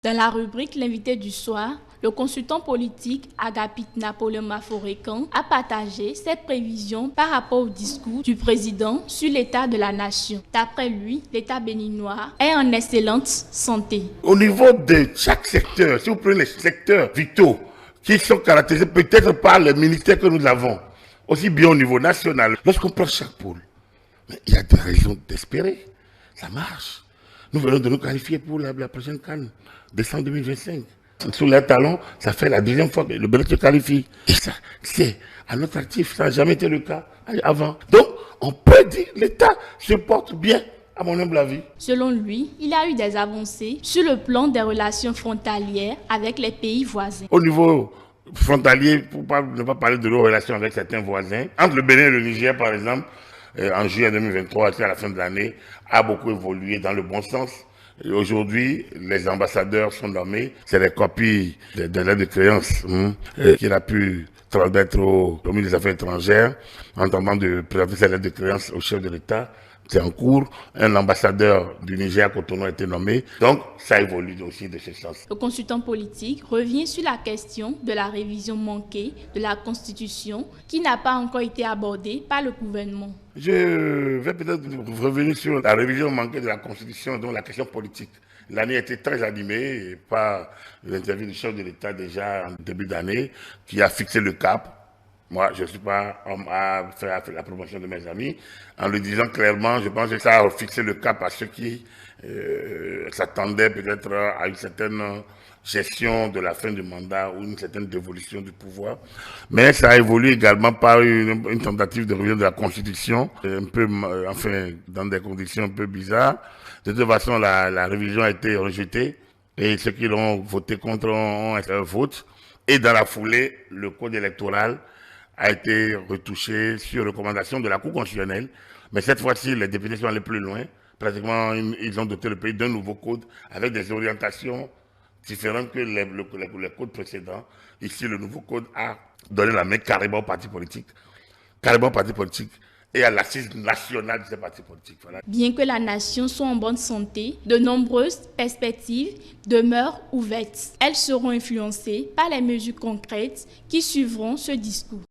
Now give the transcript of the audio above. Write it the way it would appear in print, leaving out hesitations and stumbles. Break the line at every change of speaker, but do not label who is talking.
Dans la rubrique L'invité du soir, le consultant politique Agapit Napoléon Maforekan a partagé ses prévisions par rapport au discours du président sur l'état de la nation. D'après lui, l'état béninois est en excellente santé.
Au niveau de chaque secteur, si vous prenez les secteurs vitaux qui sont caractérisés peut-être par les ministères que nous avons, aussi bien au niveau national, lorsqu'on prend chaque pôle, il y a des raisons d'espérer. Ça marche. Nous venons de nous qualifier pour la prochaine CAN, décembre 2025. Sous les talons, ça fait la deuxième fois que le Bénin se qualifie. Et ça, c'est à notre actif, ça n'a jamais été le cas avant. Donc, on peut dire que l'État se porte bien, à mon humble avis.
Selon lui, il y a eu des avancées sur le plan des relations frontalières avec les pays voisins.
Au niveau frontalier, pour ne pas parler de nos relations avec certains voisins, entre le Bénin et le Niger, par exemple, en juillet 2023, à la fin de l'année, a beaucoup évolué dans le bon sens. Aujourd'hui, les ambassadeurs sont nommés. C'est des copies des lettres de créance qu'il a pu transmettre au ministre des Affaires étrangères en tentant de présenter ces lettres de créance au chef de l'État. C'est en cours. Un ambassadeur du Niger à Cotonou a été nommé. Donc, ça évolue aussi de ce sens.
Le consultant politique revient sur la question de la révision manquée de la Constitution qui n'a pas encore été abordée par le gouvernement.
Je vais peut-être revenir sur la révision manquée de la Constitution, donc la question politique. L'année a été très animée par l'interview du chef de l'État déjà en début d'année qui a fixé le cap. Moi, je ne suis pas homme à faire la promotion de mes amis. En le disant clairement, je pense que ça a fixé le cap à ceux qui s'attendaient peut-être à une certaine gestion de la fin du mandat ou une certaine dévolution du pouvoir. Mais ça a évolué également par une tentative de révision de la Constitution, un peu, enfin, dans des conditions un peu bizarres. De toute façon, la révision a été rejetée et ceux qui l'ont voté contre ont été vote. Et dans la foulée, le code électoral a été retouché sur recommandation de la Cour constitutionnelle. Mais cette fois-ci, les députés sont allés plus loin. Pratiquement, ils ont doté le pays d'un nouveau code avec des orientations différentes que les codes précédents. Ici, le nouveau code a donné la main carrément aux partis politiques. Carrément aux partis politiques et à l'assise nationale de ces partis politiques. Voilà.
Bien que la nation soit en bonne santé, de nombreuses perspectives demeurent ouvertes. Elles seront influencées par les mesures concrètes qui suivront ce discours.